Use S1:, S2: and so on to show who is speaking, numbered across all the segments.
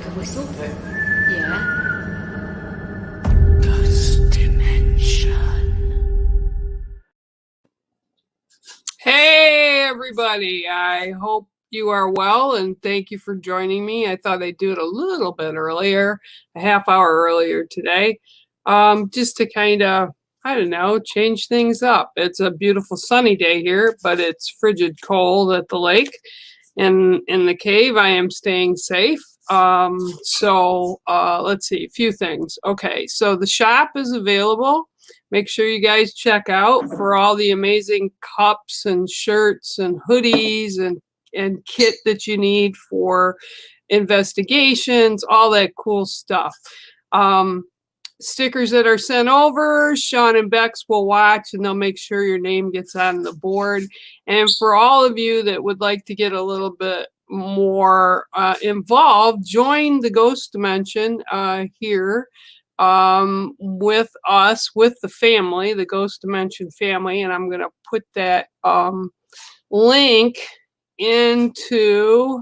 S1: a whistle? Yeah.
S2: Ghost Dimension.
S3: Hey, everybody. I hope you are well, and thank you for joining me. I thought I'd do it a little bit earlier, a half hour earlier today, just to kind of, I don't know, change things up. It's a beautiful sunny day here, but it's frigid cold at the lake. And in the cave, I am staying safe. Let's see, a few things. Okay, so the shop is available. Make sure you guys check out for all the amazing cups and shirts and hoodies and kit that you need for investigations, all that cool stuff. Stickers that are sent over, Sean and Bex will watch and they'll make sure your name gets on the board. And for all of you that would like to get a little bit more involved, join the Ghost Dimension here with us, with the family, the Ghost Dimension family. And I'm going to put that link into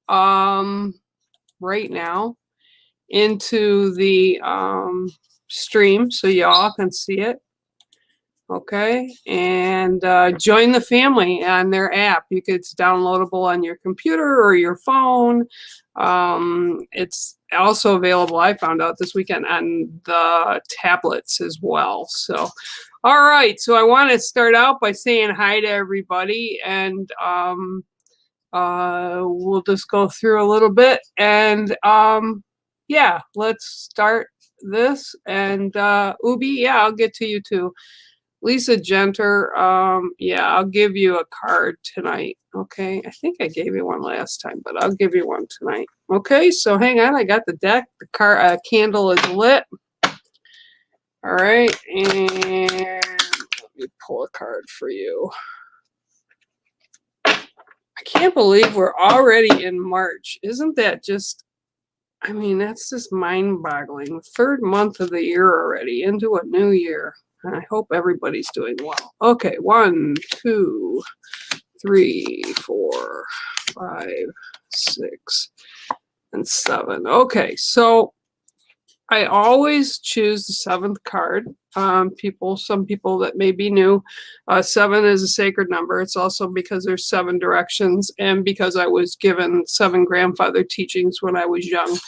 S3: right now into the stream so y'all can see it. Okay, and join the family on their app. It's downloadable on your computer or your phone. It's also available, I found out this weekend, on the tablets as well. So, all right, so I want to start out by saying hi to everybody, and we'll just go through a little bit, and yeah, let's start this. And Ubi, yeah, I'll get to you too. Lisa Genter, yeah, I'll give you a card tonight. Okay, I think I gave you one last time, but I'll give you one tonight. Okay, so hang on, I got the deck. The candle is lit. All right, and let me pull a card for you. I can't believe we're already in March. Isn't that just, I mean, that's just mind-boggling. Third month of the year already, into a new year. And I hope everybody's doing well. Okay, 1, 2, 3, 4, 5, 6, and 7. Okay, so I always choose the 7th card. Some people that may be new, 7 is a sacred number. It's also because there's 7 directions, and because I was given 7 grandfather teachings when I was young.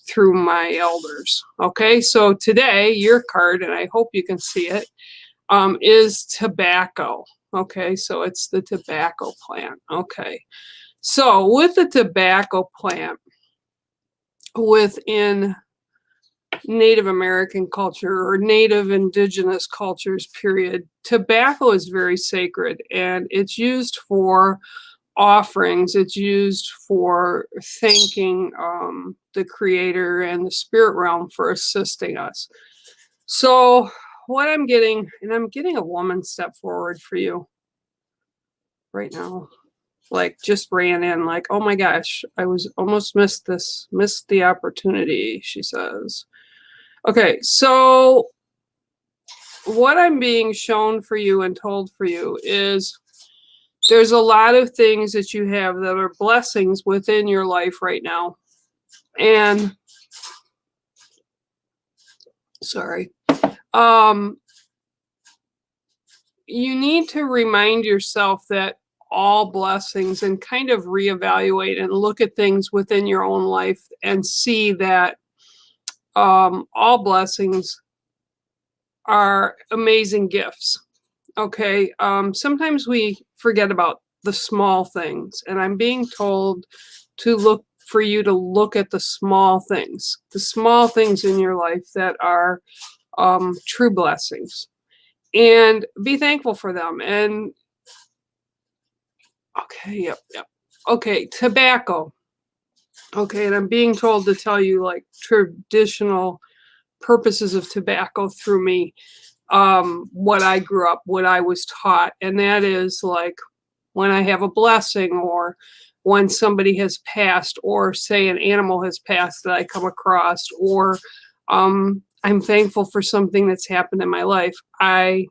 S3: Through my elders. Okay, so today your card, and I hope you can see it, is tobacco. Okay, so it's the tobacco plant. Okay, so with the tobacco plant within Native American culture or Native Indigenous cultures, period, tobacco is very sacred, and it's used for offerings. It's used for thanking the creator and the spirit realm for assisting us. So what I'm getting, and I'm getting a woman step forward for you right now, like just ran in like, oh my gosh, I was almost missed the opportunity, she says. Okay, so what I'm being shown for you and told for you is there's a lot of things that you have that are blessings within your life right now. And sorry. You need to remind yourself that all blessings, and kind of reevaluate and look at things within your own life and see that all blessings are amazing gifts. Okay, sometimes we forget about the small things, and I'm being told to look for you to look at the small things in your life that are true blessings, and be thankful for them. And okay, yep. Okay, tobacco. Okay, and I'm being told to tell you like traditional purposes of tobacco through me. What I grew up, what I was taught, and that is like when I have a blessing, or when somebody has passed, or say an animal has passed that I come across, or I'm thankful for something that's happened in my life, I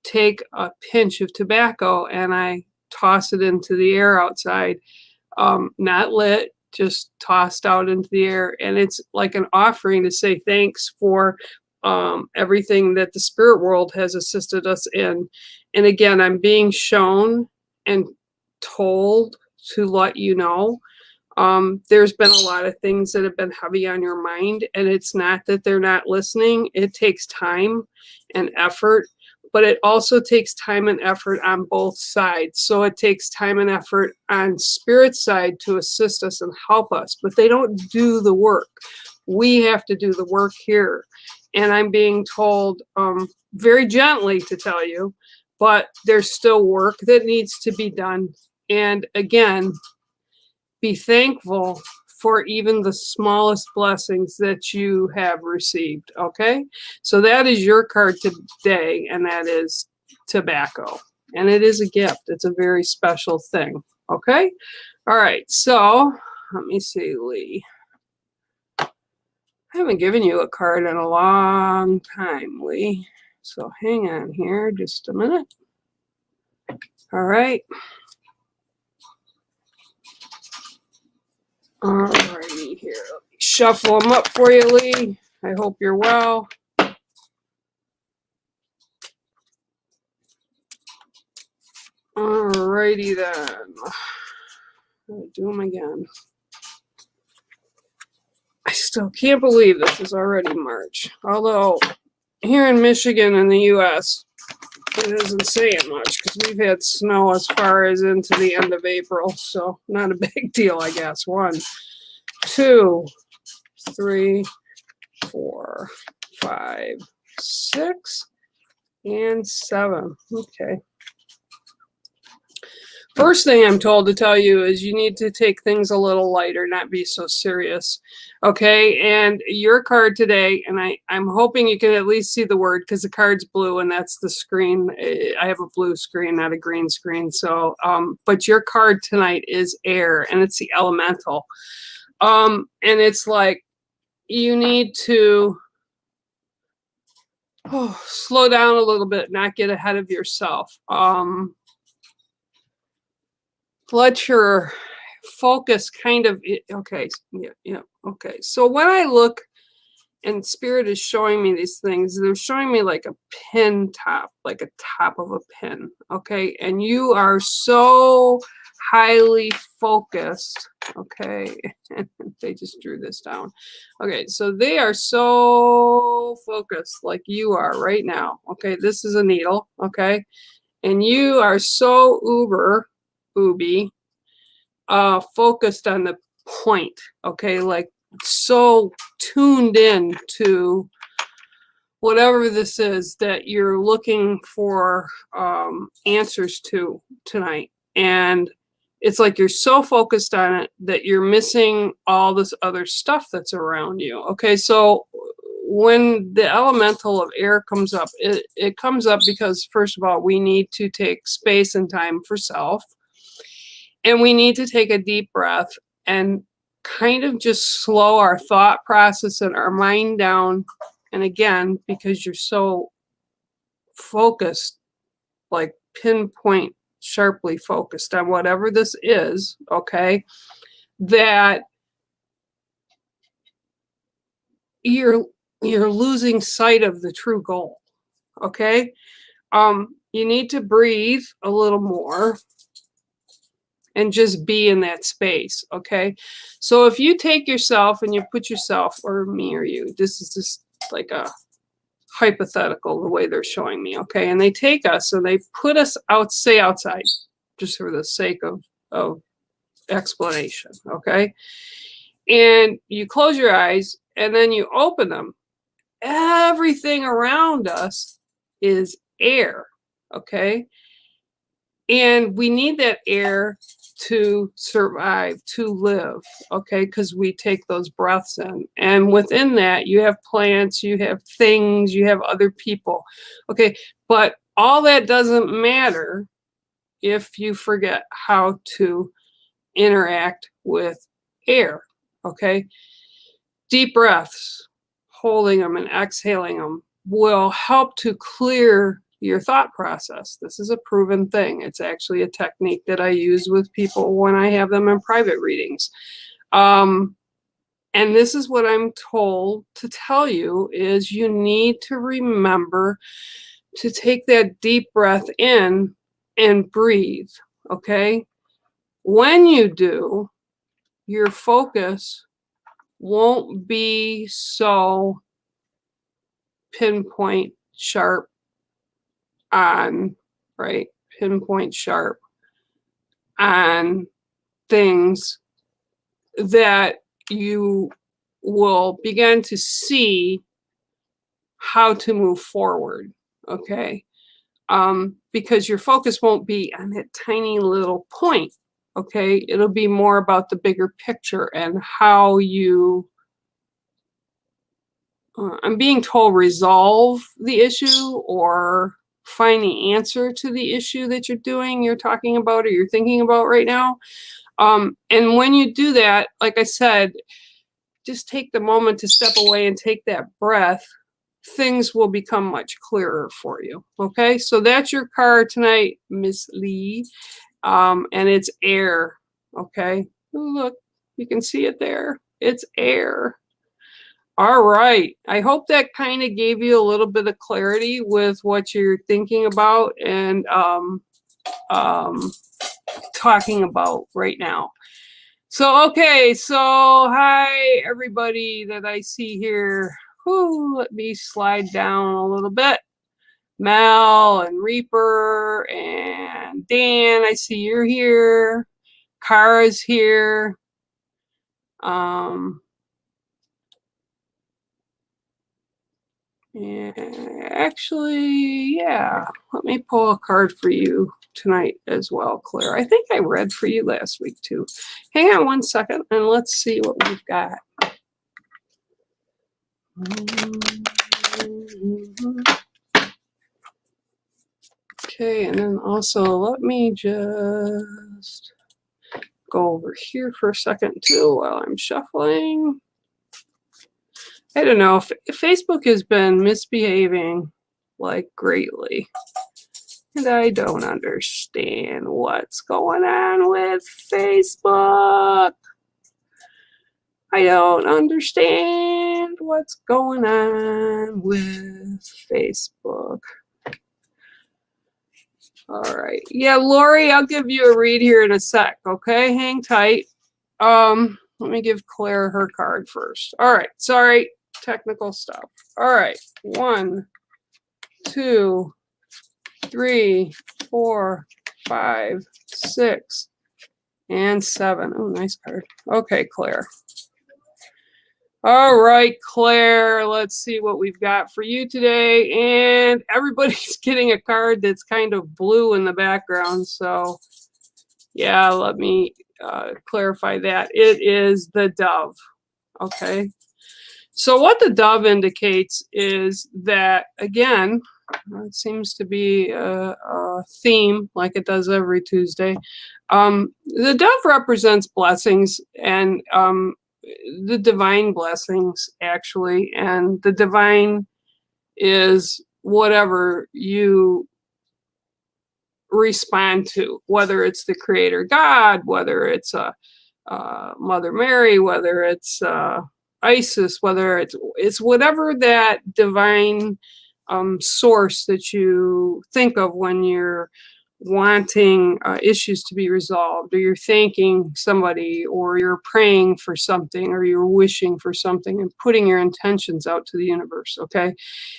S3: take a pinch of tobacco and I toss it into the air outside, not lit, just tossed out into the air. And it's like an offering to say thanks for everything that the spirit world has assisted us in. And again, I'm being shown and told to let you know. There's been a lot of things that have been heavy on your mind, and it's not that they're not listening. It takes time and effort, but it also takes time and effort on both sides. So it takes time and effort on spirit's side to assist us and help us, but they don't do the work. We have to do the work here. And I'm being told very gently to tell you, but there's still work that needs to be done. And again, be thankful for even the smallest blessings that you have received. Okay, so that is your card today, and that is tobacco, and it is a gift. It's a very special thing. Okay, all right, so let me see, Lee. I haven't given you a card in a long time, Lee, so hang on here just a minute. All right. Alrighty, here. Let me shuffle them up for you, Lee. I hope you're well. Alrighty then. I'll do them again. I still can't believe this is already March. Although here in Michigan and the U.S., it isn't saying much because we've had snow as far as into the end of April. So not a big deal, I guess. 1, 2, 3, 4, 5, 6, and 7. Okay. First thing I'm told to tell you is you need to take things a little lighter, not be so serious. Okay, and your card today, and I'm hoping you can at least see the word because the card's blue and that's the screen. I have a blue screen, not a green screen. So, but your card tonight is air, and it's the elemental. And it's like you need to slow down a little bit, not get ahead of yourself. Let your focus kind of, okay, yeah, okay. So when I look and spirit is showing me these things, they're showing me like a pin top, like a top of a pin, okay? And you are so highly focused, okay? They just drew this down. Okay, so they are so focused like you are right now, okay? This is a needle, okay? And you are so uber focused on the point, okay, like so tuned in to whatever this is that you're looking for answers to tonight. And it's like you're so focused on it that you're missing all this other stuff that's around you. Okay, so when the elemental of air comes up, it comes up because, first of all, we need to take space and time for self. And we need to take a deep breath and kind of just slow our thought process and our mind down. And again, because you're so focused, like pinpoint, sharply focused on whatever this is, okay, that you're losing sight of the true goal, okay? You need to breathe a little more and just be in that space, okay? So if you take yourself and you put yourself, or me or you, this is just like a hypothetical, the way they're showing me, okay? And they take us and they put us outside, just for the sake of explanation, okay? And you close your eyes and then you open them. Everything around us is air, okay? And we need that air to survive, to live, okay? Because we take those breaths in. And within that, you have plants, you have things, you have other people, okay? But all that doesn't matter if you forget how to interact with air, okay? Deep breaths, holding them and exhaling them will help to clear your thought process. This is a proven thing. It's actually a technique that I use with people when I have them in private readings. And this is what I'm told to tell you is you need to remember to take that deep breath in and breathe, okay? When you do, your focus won't be so pinpoint sharp on, right? Pinpoint sharp on things that you will begin to see how to move forward, okay? Because your focus won't be on that tiny little point, okay? It'll be more about the bigger picture and how you, I'm being told, resolve the issue or find the answer to the issue that you're talking about, or you're thinking about right now. And when you do that, like I said, just take the moment to step away and take that breath. Things will become much clearer for you. Okay, so that's your card tonight, Miss Lee. And it's air. Okay, look, you can see it there. It's air. All right. I hope that kind of gave you a little bit of clarity with what you're thinking about and talking about right now. So, okay, so hi, everybody that I see here. Whew, let me slide down a little bit. Mel and Reaper and Dan, I see you're here. Kara's here. And actually, yeah, let me pull a card for you tonight as well, Claire. I think I read for you last week too. Hang on one second and let's see what we've got. Okay, and then also let me just go over here for a second too while I'm shuffling. I don't know if Facebook has been misbehaving like greatly. And I don't understand what's going on with Facebook. I don't understand what's going on with Facebook. All right. Yeah, Lori, I'll give you a read here in a sec, okay? Hang tight. Let me give Claire her card first. All right. Sorry, technical stuff. All right. 1, 2, 3, 4, 5, 6, and 7. Oh, nice card. Okay, Claire. All right, Claire, let's see what we've got for you today. And everybody's getting a card that's kind of blue in the background. So, yeah, let me clarify that. It is the dove. Okay. So what the dove indicates is that, again, it seems to be a theme like it does every Tuesday. The dove represents blessings and the divine blessings, actually. And the divine is whatever you respond to, whether it's the Creator God, whether it's Mother Mary, whether it's Isis, whether it's whatever that divine source that you think of when you're wanting issues to be resolved, or you're thanking somebody, or you're praying for something, or you're wishing for something and putting your intentions out to the universe, okay?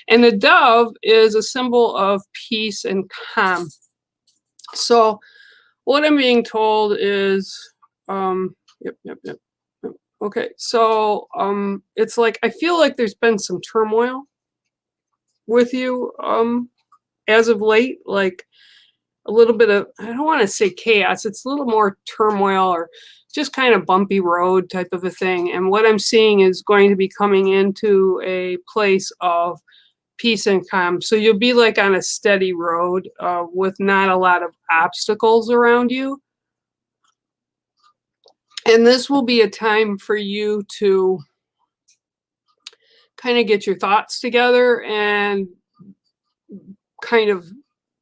S3: And the dove is a symbol of peace and calm. So what I'm being told is, yep. Okay, so it's like I feel like there's been some turmoil with you as of late, like a little bit of, I don't want to say chaos, it's a little more turmoil or just kind of bumpy road type of a thing. And what I'm seeing is going to be coming into a place of peace and calm. So you'll be like on a steady road with not a lot of obstacles around you. And this will be a time for you to kind of get your thoughts together and kind of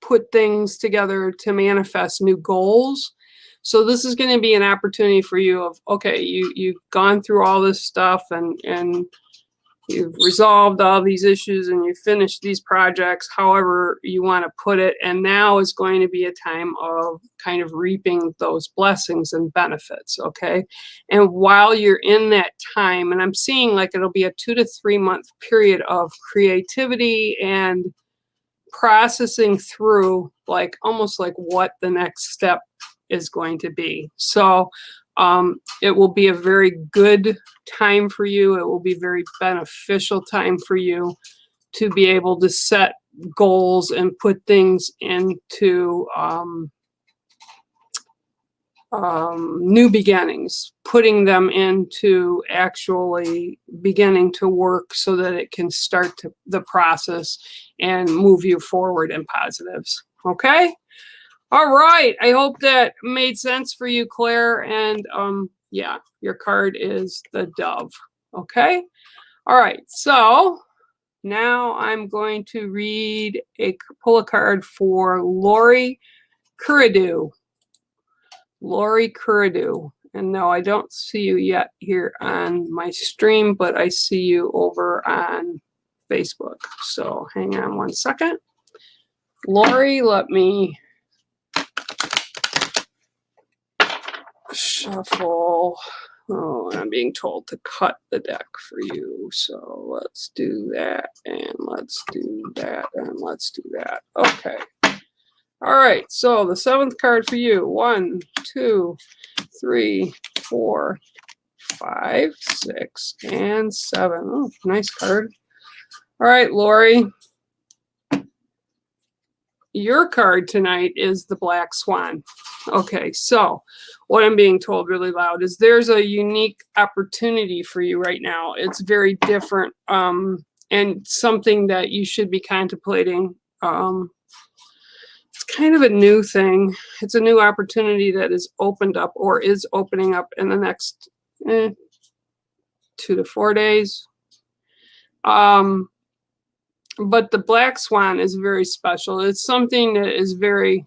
S3: put things together to manifest new goals. So this is going to be an opportunity for you of, okay, you've gone through all this stuff and you've resolved all these issues and you finished these projects, however you want to put it. And now is going to be a time of kind of reaping those blessings and benefits, okay? And while you're in that time, and I'm seeing like it'll be a 2 to 3 month period of creativity and processing through like almost like what the next step is going to be. So it will be a very good time for you. It will be very beneficial time for you to be able to set goals and put things into new beginnings, putting them into actually beginning to work so that it can start the process and move you forward in positives. Okay? All right. I hope that made sense for you, Claire. And yeah, your card is the Dove. Okay? All right. So now I'm going to pull a card for Lori Kuridu. Lori Kuridu. And no, I don't see you yet here on my stream, but I see you over on Facebook. So hang on one second. Lori, let me shuffle. Oh, I'm being told to cut the deck for you. So let's do that, and let's do that, and let's do that. Okay. All right. So the 7th card for you. 1, 2, 3, 4, 5, 6, and 7. Oh, nice card. All right, Lori. Your card tonight is the Black Swan. Okay, so what I'm being told really loud is there's a unique opportunity for you right now. It's very different and something that you should be contemplating. It's kind of a new thing. It's a new opportunity that is opened up or is opening up in the next 2 to 4 days. But the Black Swan is very special. It's something that is very,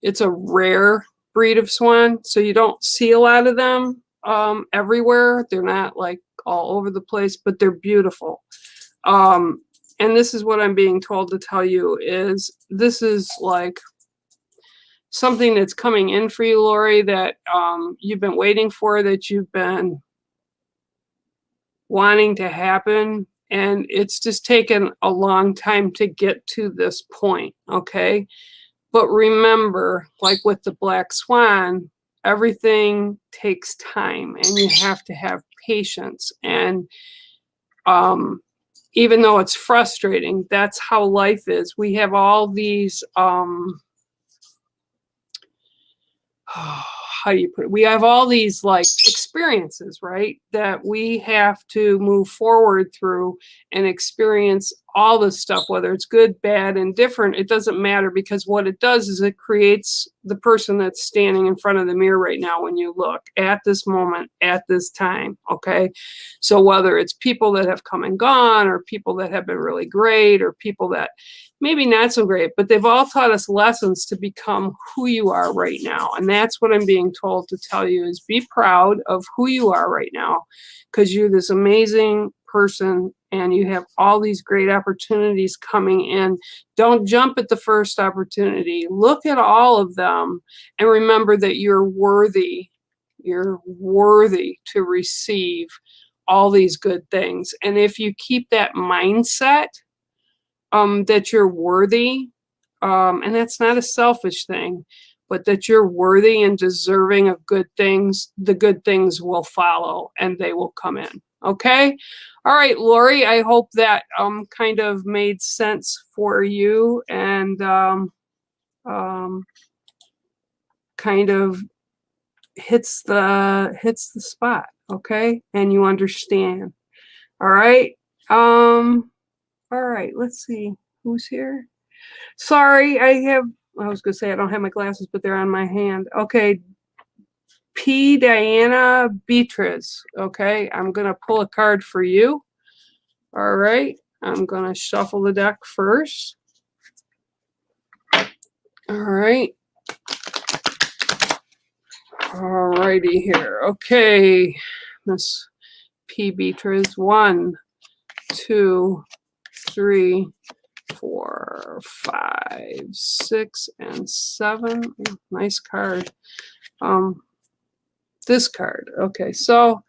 S3: it's a rare breed of swan. So you don't see a lot of them everywhere. They're not like all over the place, but they're beautiful. And this is what I'm being told to tell you is this is like something that's coming in for you, Lori, that you've been waiting for, that you've been wanting to happen. And it's just taken a long time to get to this point, okay? But remember, like with the Black Swan, everything takes time and you have to have patience. And even though it's frustrating, that's how life is. We have all these, how do you put it? We have all these like experiences, right? That we have to move forward through and experience all this stuff, whether it's good, bad, and different. It doesn't matter, because what it does is it creates the person that's standing in front of the mirror right now when you look at this moment, at this time, okay? So whether it's people that have come and gone, or people that have been really great, or people that maybe not so great, but they've all taught us lessons to become who you are right now. And that's what I'm being told to tell you is be proud of who you are right now, because you're this amazing person and you have all these great opportunities coming in. Don't jump at the first opportunity. Look at all of them and remember that you're worthy. You're worthy to receive all these good things. And if you keep that mindset, that you're worthy, and that's not a selfish thing, but that you're worthy and deserving of good things, the good things will follow and they will come in. Okay? All right, Lori, I hope that kind of made sense for you and kind of hits the spot, okay? And you understand. All right? All right, let's see who's here. Sorry, I was going to say I don't have my glasses, but they're on my hand. Okay, P. Diana Beatriz. Okay, I'm going to pull a card for you. All right, I'm going to shuffle the deck first. All right. Alrighty here. Okay, Miss P. Beatrice. 1, 2, 3, 4, 5, 6, and 7. Nice card. This card. Okay, so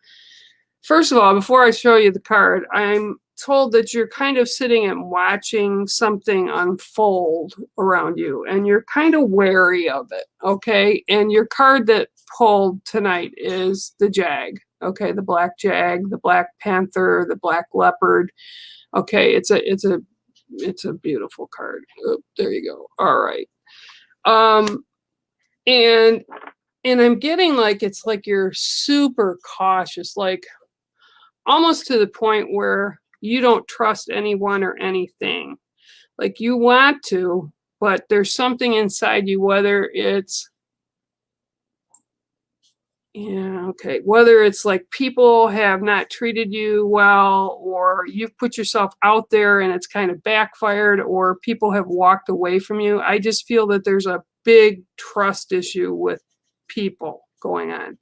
S3: first of all, before I show you the card, I'm told that you're kind of sitting and watching something unfold around you, and you're kind of wary of it, okay? And your card that pulled tonight is the Jag, okay? The black Jag, the black panther, the black leopard. Okay, it's a beautiful card. Oh, there you go. All right. And I'm getting like it's like you're super cautious, like almost to the point where you don't trust anyone or anything. Like you want to, but there's something inside you, whether it's, yeah, okay, whether it's like people have not treated you well, or you've put yourself out there and it's kind of backfired, or people have walked away from you. I just feel that there's a big trust issue with people going on.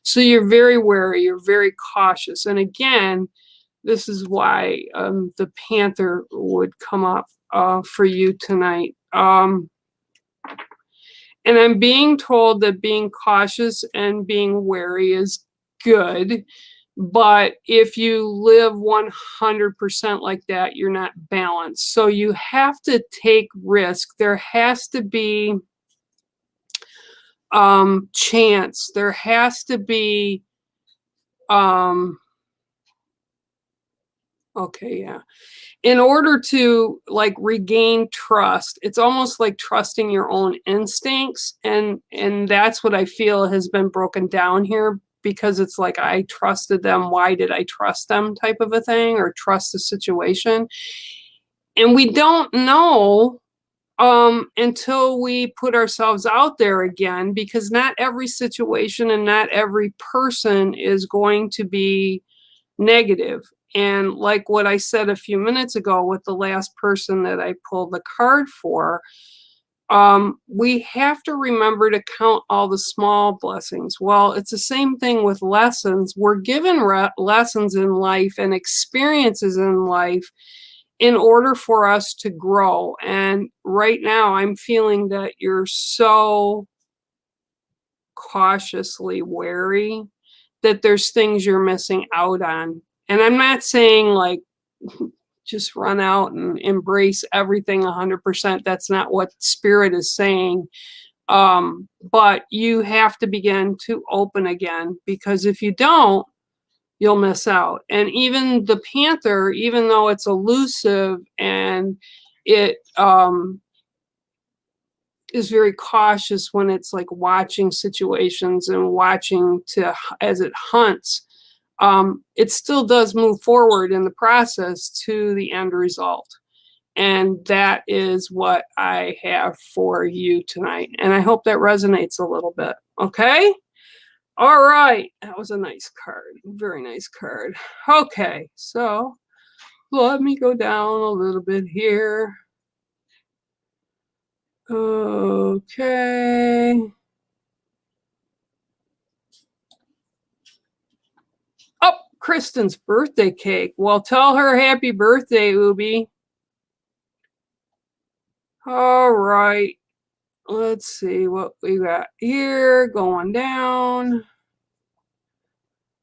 S3: So you're very wary, you're very cautious. And again, this is why the Panther would come up for you tonight. And I'm being told that being cautious and being wary is good. But if you live 100% like that, you're not balanced. So you have to take risk. There has to be chance. There has to be, okay, yeah. In order to like regain trust, it's almost like trusting your own instincts. And that's what I feel has been broken down here, because it's like, I trusted them. Why did I trust them type of a thing, or trust the situation? And we don't know until we put ourselves out there again, because not every situation and not every person is going to be negative. And like what I said a few minutes ago with the last person that I pulled the card for, we have to remember to count all the small blessings. Well, it's the same thing with lessons. We're given lessons in life and experiences in life in order for us to grow. And right now I'm feeling that you're so cautiously wary that there's things you're missing out on. And I'm not saying like just run out and embrace everything 100%. That's not what Spirit is saying. But you have to begin to open again, because if you don't, you'll miss out. And even the Panther, even though it's elusive and it is very cautious when it's like watching situations and watching to as it hunts, it still does move forward in the process to the end result. And that is what I have for you tonight. And I hope that resonates a little bit. Okay. All right. That was a nice card. Very nice card. Okay. So let me go down a little bit here. Okay. Oh, Kristen's birthday cake. Well, tell her happy birthday, Ubi. All right. Let's see what we got here going down.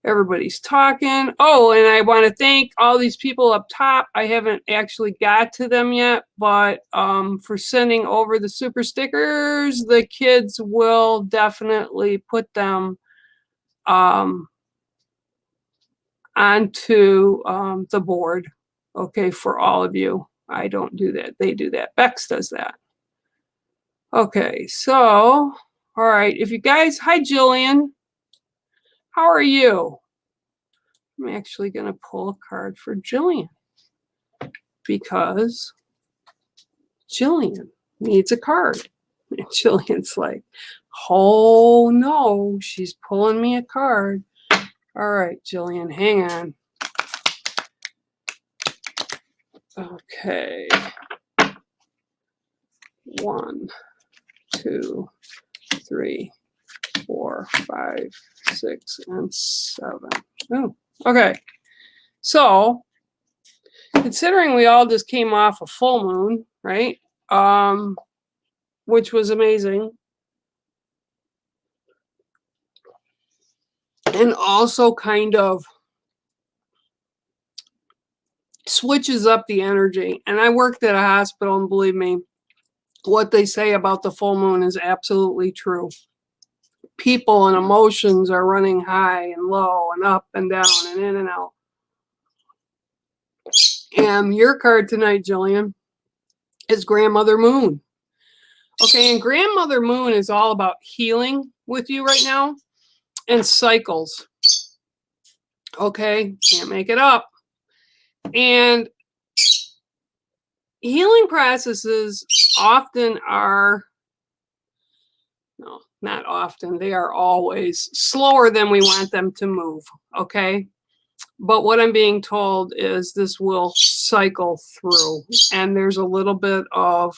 S3: Everybody's talking. Oh, and I want to thank all these people up top. I haven't actually got to them yet, but for sending over the super stickers, the kids will definitely put them onto the board. Okay, for all of you. I don't do that. They do that. Bex does that. Okay, so, all right. If you guys, hi, Jillian. How are you? I'm actually going to pull a card for Jillian, because Jillian needs a card. And Jillian's like, oh no, she's pulling me a card. All right, Jillian, hang on. Okay. 1, 2, 3, 4, 4, 5, 6, and 7. Oh, okay. So, considering we all just came off a full moon, right? Which was amazing. And also kind of switches up the energy. And I worked at a hospital, and believe me, what they say about the full moon is absolutely true. People and emotions are running high and low and up and down and in and out. And your card tonight, Jillian, is Grandmother Moon. Okay, and Grandmother Moon is all about healing with you right now and cycles. Okay, can't make it up. And healing processes often are, no, not often, they are always slower than we want them to move, okay? But what I'm being told is this will cycle through, and there's a little bit of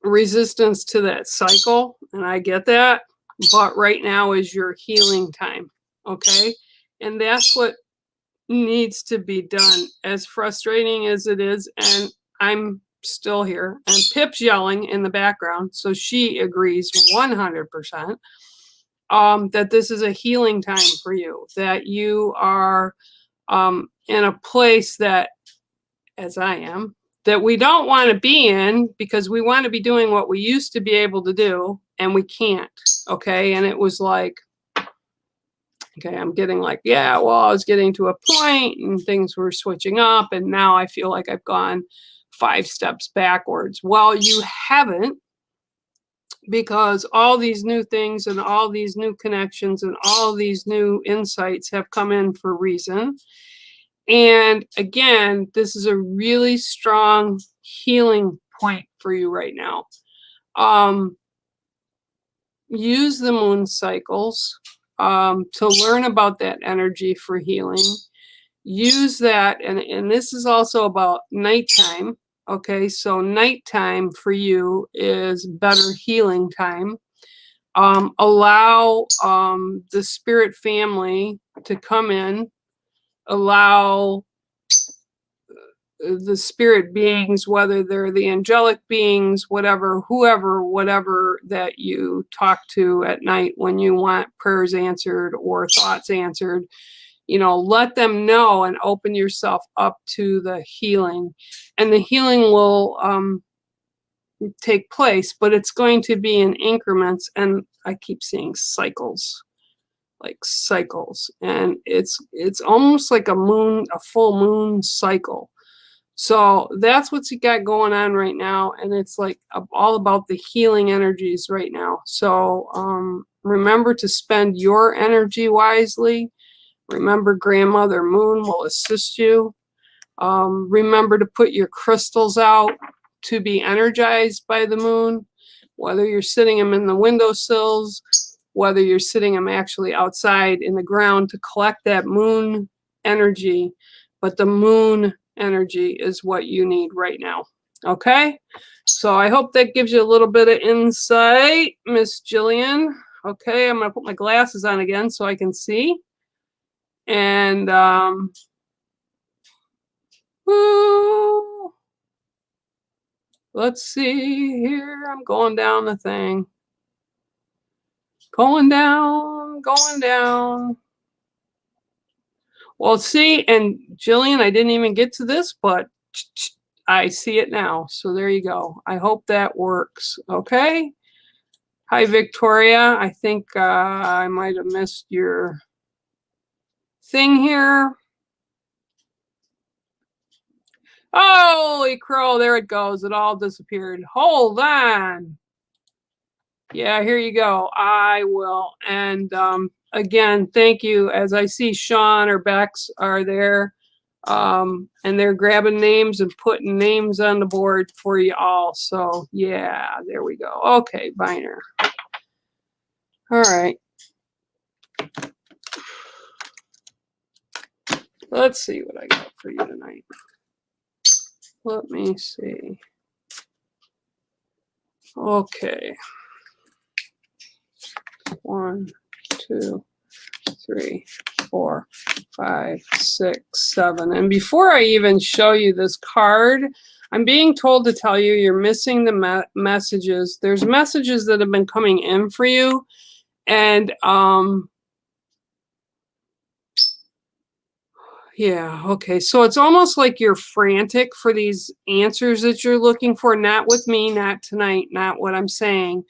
S3: resistance to that cycle, and I get that, but right now is your healing time, okay? And that's what needs to be done, as frustrating as it is. And I'm still here, and Pip's yelling in the background, so she agrees 100% that this is a healing time for you, that you are in a place that, as I am, that we don't want to be in, because we want to be doing what we used to be able to do, and we can't, okay? And it was like, okay, I'm getting like, yeah, well, I was getting to a point and things were switching up, and now I feel like I've gone 5 steps backwards. Well, you haven't, because all these new things and all these new connections and all these new insights have come in for a reason. And again, this is a really strong healing point for you right now. Use the moon cycles to learn about that energy for healing. Use that, and this is also about nighttime. Okay, so nighttime for you is better healing time. Allow the spirit family to come in. Allow the spirit beings, whether they're the angelic beings, whatever, whoever, whatever that you talk to at night when you want prayers answered or thoughts answered, you know, let them know and open yourself up to the healing. And the healing will take place, but it's going to be in increments. And I keep seeing cycles, like cycles. And it's almost like a full moon cycle. So that's what you got going on right now. And it's like all about the healing energies right now. So remember to spend your energy wisely. Remember, Grandmother Moon will assist you. Remember to put your crystals out to be energized by the moon, whether you're sitting them in the windowsills, whether you're sitting them actually outside in the ground to collect that moon energy. But the moon energy is what you need right now. Okay? So I hope that gives you a little bit of insight, Miss Jillian. Okay, I'm going to put my glasses on again so I can see. And woo, let's see here. I'm going down the thing. Going down, going down. Well, see, and Jillian, I didn't even get to this, but I see it now. So there you go. I hope that works. Okay. Hi, Victoria. I think I might have missed your thing here. Holy crow, there it goes. It all disappeared. Hold on. Yeah, here you go. I will. And again, thank you. As I see Sean or Bex are there, and they're grabbing names and putting names on the board for you all. So yeah, there we go. Okay, Biner. All right. Let's see what I got for you tonight. Let me see. Okay. 1, 2, 3, 4, 5, 6, 7. And before I even show you this card, I'm being told to tell you you're missing the messages. There's messages that have been coming in for you. And yeah, okay. So it's almost like you're frantic for these answers that you're looking for. Not with me, not tonight, not what I'm saying,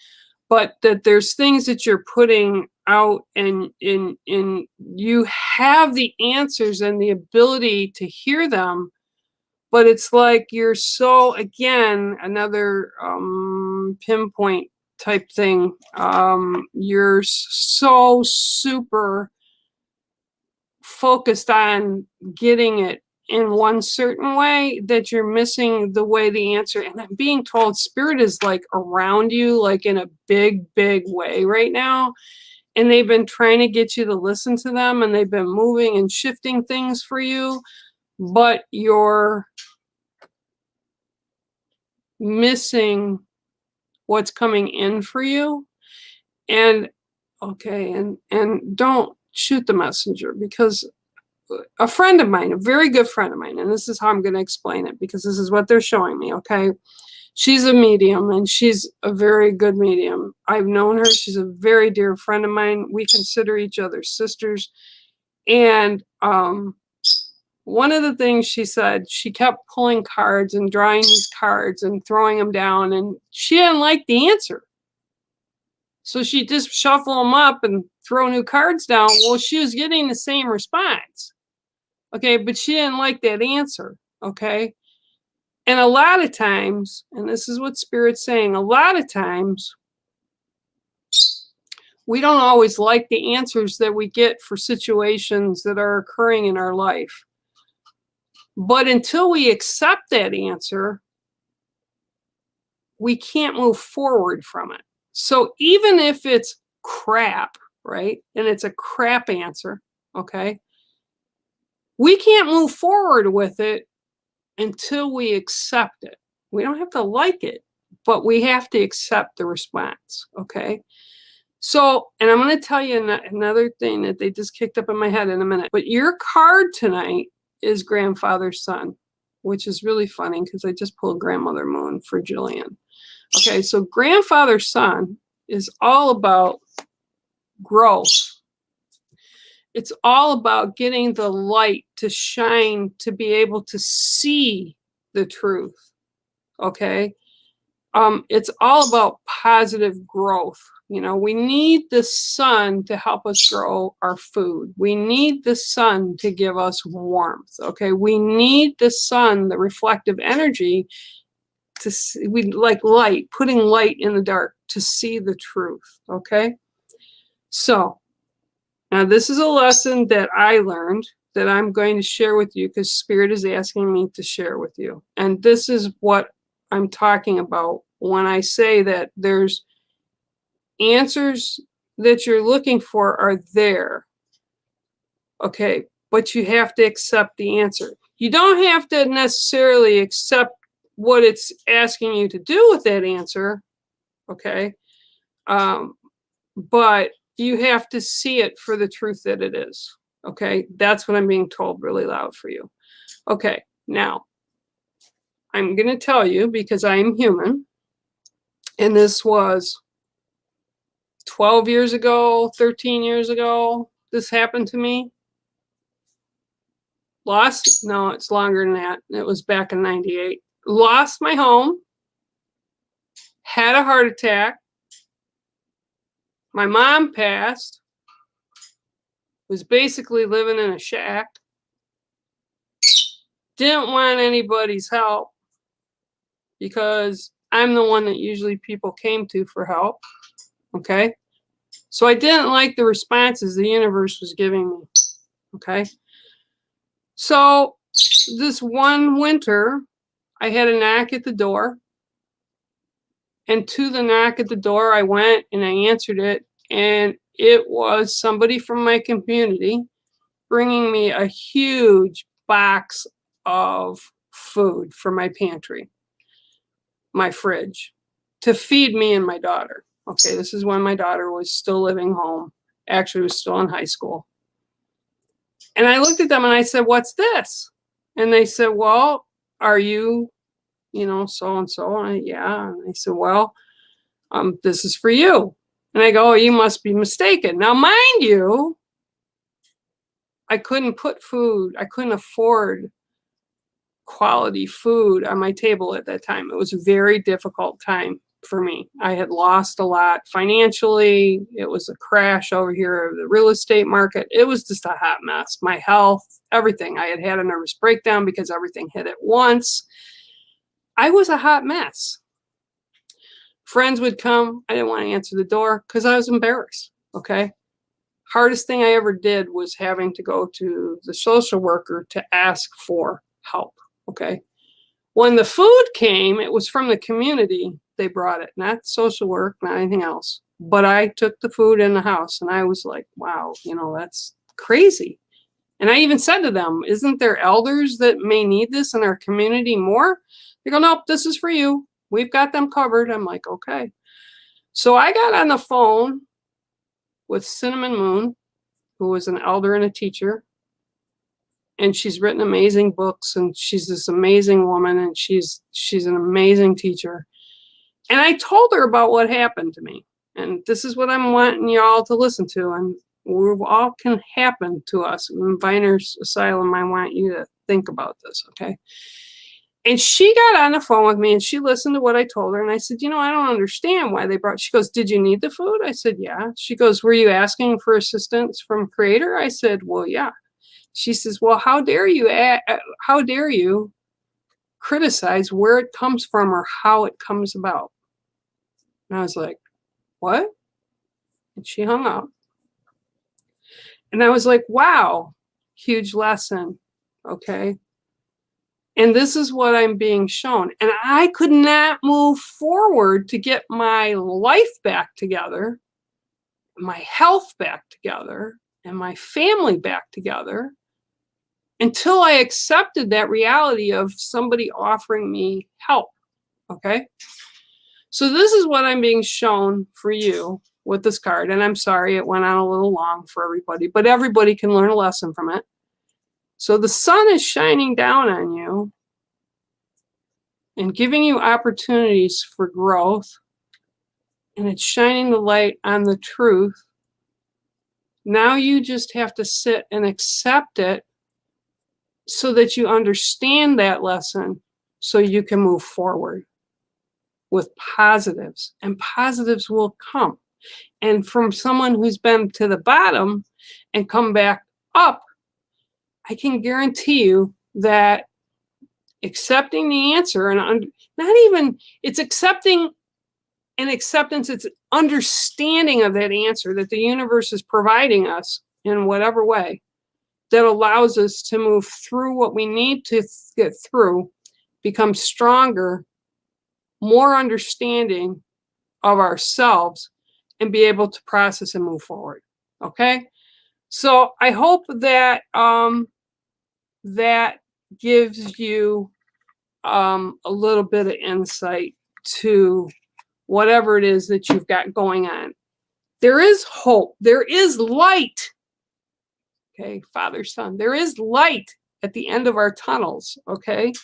S3: but that there's things that you're putting out, and you have the answers and the ability to hear them, but it's like you're so, again, another pinpoint type thing. You're so super focused on getting it in one certain way that you're missing the way the answer. And I'm being told spirit is like around you, like in a big way right now, and they've been trying to get you to listen to them, and they've been moving and shifting things for you, but you're missing what's coming in for you. And okay, and don't shoot the messenger, because a friend of mine, a very good friend of mine, and this is how I'm going to explain it, because this is what they're showing me, okay? She's a medium, and she's a very good medium. I've known her. She's a very dear friend of mine. We consider each other sisters. And one of the things she said, she kept pulling cards and drawing these cards and throwing them down, and she didn't like the answer. So she just shuffle them up and throw new cards down. Well, she was getting the same response. Okay, but she didn't like that answer, okay? And a lot of times, and this is what Spirit's saying, a lot of times, we don't always like the answers that we get for situations that are occurring in our life. But until we accept that answer, we can't move forward from it. So even if it's crap, right, and it's a crap answer, okay, we can't move forward with it until we accept it. We don't have to like it, but we have to accept the response, okay? So, and I'm going to tell you another thing that they just kicked up in my head in a minute, but your card tonight is Grandfather's Son, which is really funny because I just pulled Grandmother Moon for Jillian. Okay, so Grandfather's Son is all about growth. It's all about getting the light to shine, to be able to see the truth, okay? It's all about positive growth. You know, we need the sun to help us grow our food. We need the sun to give us warmth, okay? We need the sun, the reflective energy, to see, we like light, putting light in the dark to see the truth, okay? So, now this is a lesson that I learned that I'm going to share with you because Spirit is asking me to share with you. And this is what I'm talking about when I say that there's answers that you're looking for are there. Okay, but you have to accept the answer. You don't have to necessarily accept what it's asking you to do with that answer, okay? But you have to see it for the truth that it is, okay? That's what I'm being told really loud for you. Okay, now, I'm going to tell you because I am human, and this was 12 years ago, 13 years ago, this happened to me. Lost, no, it's longer than that. It was back in 98. Lost my home, had a heart attack. My mom passed, was basically living in a shack. Didn't want anybody's help because I'm the one that usually people came to for help, okay? So I didn't like the responses the universe was giving me, okay? So this one winter, I had a knock at the door. And to the knock at the door, I went and I answered it. And it was somebody from my community bringing me a huge box of food for my pantry, my fridge, to feed me and my daughter. Okay, this is when my daughter was still living home. Actually, was still in high school. And I looked at them and I said, "What's this?" And they said, "Well, are you, so and so?" And yeah. And they said, "Well, this is for you." And I go, "Oh, you must be mistaken." Now, mind you, I couldn't afford quality food on my table at that time. It was a very difficult time for me. I had lost a lot financially. It was a crash over here of the real estate market. It was just a hot mess. My health, everything. I had a nervous breakdown because everything hit at once. I was a hot mess. Friends would come. I didn't want to answer the door because I was embarrassed. Okay. Hardest thing I ever did was having to go to the social worker to ask for help. Okay. When the food came, it was from the community. They brought it, not social work, not anything else. But I took the food in the house and I was like, wow, that's crazy. And I even said to them, isn't there elders that may need this in our community more? They go, nope, this is for you. We've got them covered. I'm like, okay. So I got on the phone with Cinnamon Moon, who was an elder and a teacher. And she's written amazing books, and she's this amazing woman, and she's an amazing teacher. And I told her about what happened to me. And this is what I'm wanting y'all to listen to. And we all can happen to us. In Viner's Asylum, I want you to think about this, okay? And she got on the phone with me and she listened to what I told her. And I said, I don't understand why they brought. She goes, did you need the food? I said, yeah. She goes, were you asking for assistance from Creator? I said, well, yeah. She says, well, how dare you criticize where it comes from or how it comes about? And I was like, what? And she hung up. And I was like, wow, huge lesson. Okay. And this is what I'm being shown. And I could not move forward to get my life back together, my health back together, and my family back together until I accepted that reality of somebody offering me help. Okay. So this is what I'm being shown for you with this card. And I'm sorry it went on a little long for everybody, but everybody can learn a lesson from it. So the sun is shining down on you and giving you opportunities for growth. And it's shining the light on the truth. Now you just have to sit and accept it so that you understand that lesson so you can move forward with positives, and positives will come. And from someone who's been to the bottom and come back up, I can guarantee you that accepting the answer and not even, it's accepting and acceptance, it's understanding of that answer that the universe is providing us in whatever way that allows us to move through what we need to get through, become stronger, more understanding of ourselves, and be able to process and move forward. Okay. So I hope that that gives you a little bit of insight to whatever it is that you've got going on. There is hope. There is light. Okay, Father, Son. There is light at the end of our tunnels. Okay.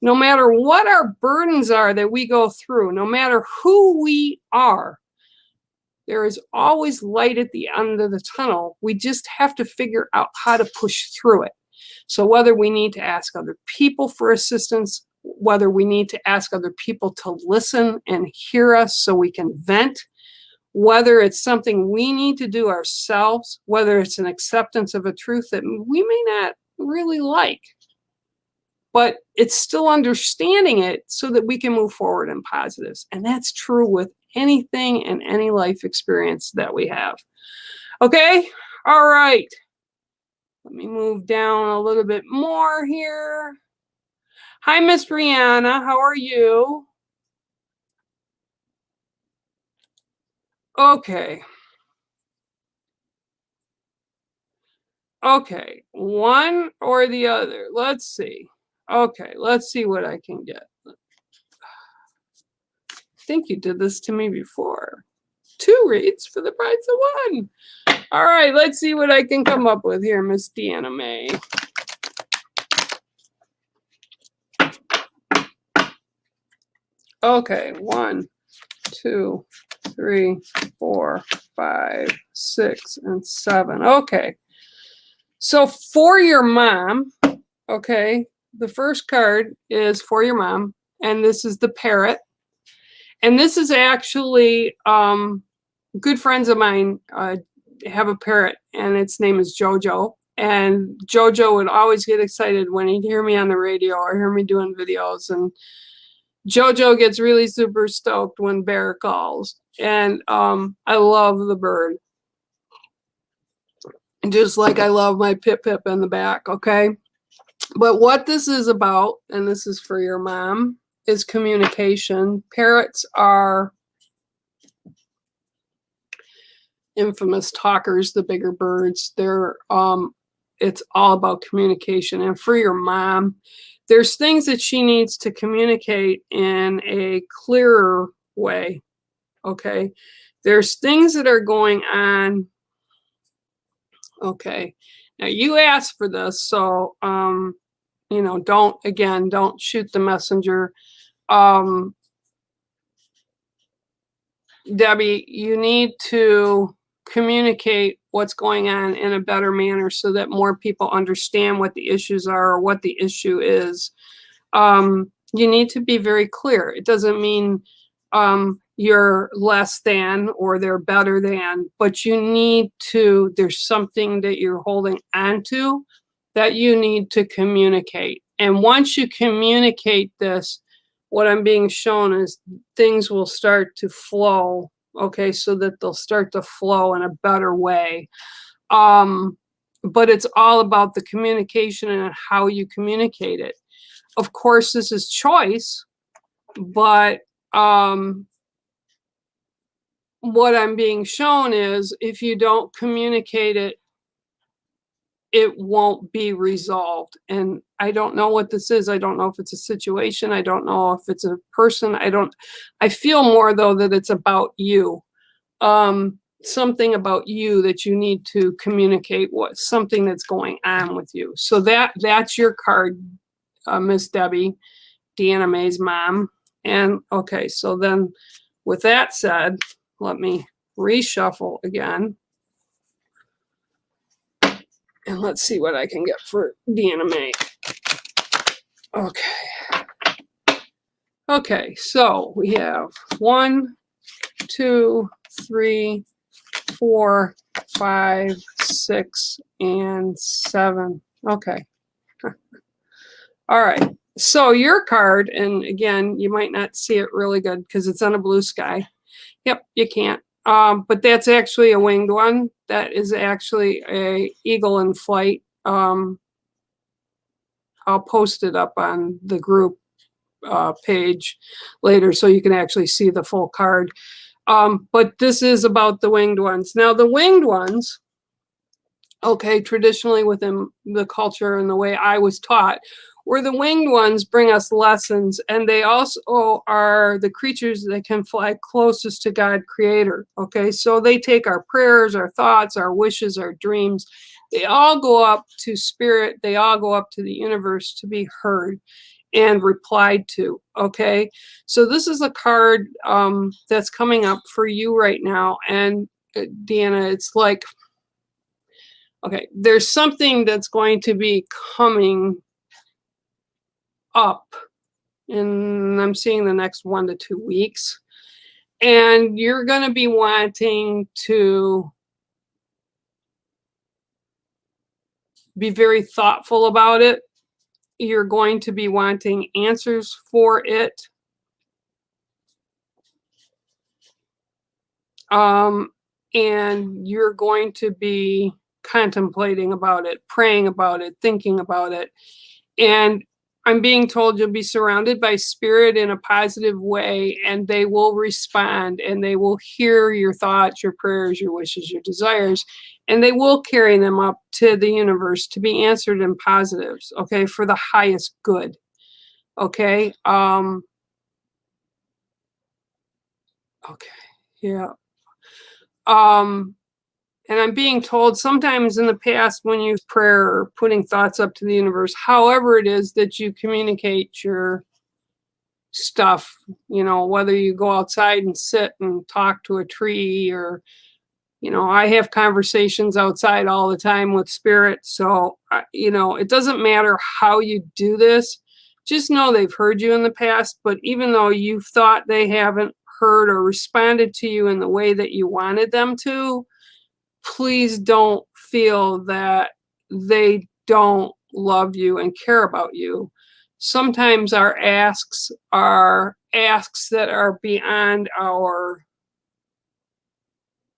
S3: No matter what our burdens are that we go through, no matter who we are, there is always light at the end of the tunnel. We just have to figure out how to push through it. So whether we need to ask other people for assistance, whether we need to ask other people to listen and hear us so we can vent, whether it's something we need to do ourselves, whether it's an acceptance of a truth that we may not really like, but it's still understanding it so that we can move forward in positives. And that's true with anything and any life experience that we have. Okay. All right. Let me move down a little bit more here. Hi, Miss Brianna. How are you? Okay. Okay. One or the other. Let's see. Okay. Let's see what I can get. I think you did this to me before. 2 reads for the price of 1. All right, let's see what I can come up with here, Miss Deanna May. Okay, 1, 2, 3, 4, 5, 6, and 7. Okay. So for your mom, okay, the first card is for your mom, and this is the parrot. And this is actually good friends of mine have a parrot, and its name is Jojo. And Jojo would always get excited when he'd hear me on the radio or hear me doing videos. And Jojo gets really super stoked when Bear calls. And I love the bird. Just like I love my Pip Pip in the back, okay? But what this is about, and this is for your mom, is communication. Parrots are infamous talkers, the bigger birds. They're it's all about communication. And for your mom, there's things that she needs to communicate in a clearer way. Okay. There's things that are going on. Okay. Now you asked for this, so you know, don't shoot the messenger. Debbie, you need to communicate what's going on in a better manner so that more people understand what the issues are or what the issue is. You need to be very clear. It doesn't mean you're less than or they're better than, but you need to, there's something that you're holding on to that you need to communicate. And once you communicate this, what I'm being shown is things will start to flow, okay, so that they'll start to flow in a better way. But it's all about the communication and how you communicate it. Of course, this is choice, but what I'm being shown is if you don't communicate it, it won't be resolved. And I don't know what this is. I don't know if it's a situation. I don't know if it's a person. I feel more though that it's about you. Something about you that you need to communicate, what something that's going on with you. So that's your card, Miss Debbie, Deanna May's mom. And okay, so then with that said, let me reshuffle again. And let's see what I can get for Deanna May. Okay. Okay, so we have 1, 2, 3, 4, 5, 6, and 7. Okay. All right. So your card, and again, you might not see it really good because it's on a blue sky. Yep, you can't. But that's actually a winged one. That is actually a eagle in flight. I'll post it up on the group page later so you can actually see the full card. But this is about the winged ones. Now the winged ones, okay, traditionally within the culture and the way I was taught, where the winged ones bring us lessons, and they also are the creatures that can fly closest to God Creator. Okay, so they take our prayers, our thoughts, our wishes, our dreams. They all go up to spirit. They all go up to the universe to be heard and replied to. Okay, so this is a card that's coming up for you right now. And Deanna, it's like, okay, there's something that's going to be coming up, and I'm seeing the next 1 to 2 weeks. And you're going to be wanting to be very thoughtful about it. You're going to be wanting answers for it. And you're going to be contemplating about it, praying about it, thinking about it. And I'm being told you'll be surrounded by spirit in a positive way, and they will respond, and they will hear your thoughts, your prayers, your wishes, your desires, and they will carry them up to the universe to be answered in positives, okay, for the highest good. Okay. Okay. Yeah. And I'm being told sometimes in the past when you prayer or putting thoughts up to the universe, however it is that you communicate your stuff, you know, whether you go outside and sit and talk to a tree, or, you know, I have conversations outside all the time with spirit. So, you know, it doesn't matter how you do this. Just know they've heard you in the past. But even though you've thought they haven't heard or responded to you in the way that you wanted them to, please don't feel that they don't love you and care about you. Sometimes our asks are asks that are beyond our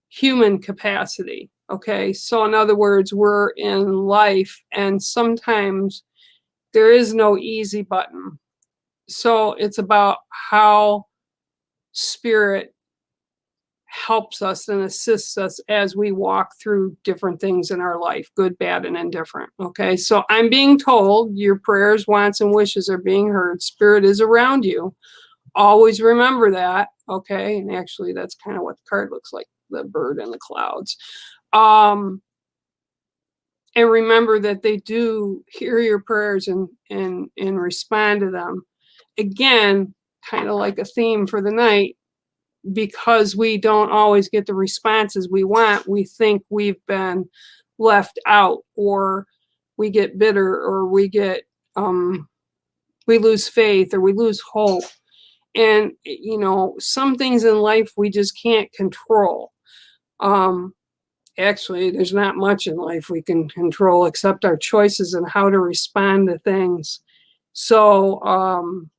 S3: human capacity. Okay, so in other words, we're in life, and sometimes there is no easy button. So it's about how spirit helps us and assists us as we walk through different things in our life, good, bad, and indifferent. Okay, so I'm being told your prayers, wants, and wishes are being heard. Spirit is around you. Always remember that. Okay, and actually, that's kind of what the card looks like, the bird in the clouds. And remember that they do hear your prayers and respond to them. Again, kind of like a theme for the night, because we don't always get the responses we want, we think we've been left out, or we get bitter, or we lose faith, or we lose hope. And, you know, some things in life we just can't control. Actually, there's not much in life we can control except our choices and how to respond to things. So,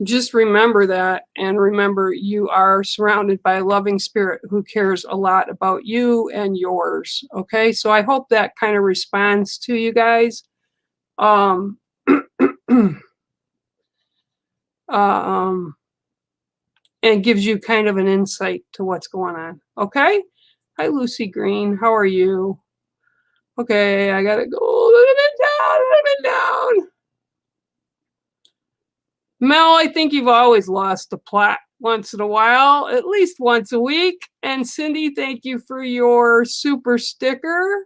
S3: just remember that, and remember you are surrounded by a loving spirit who cares a lot about you and yours. Okay, so I hope that kind of responds to you guys. Um, and gives you kind of an insight to what's going on. Okay, hi Lucy Green, how are you? Okay, I gotta go a little bit down. Mel, I think you've always lost the plot once in a while, at least once a week. And Cindy, thank you for your super sticker.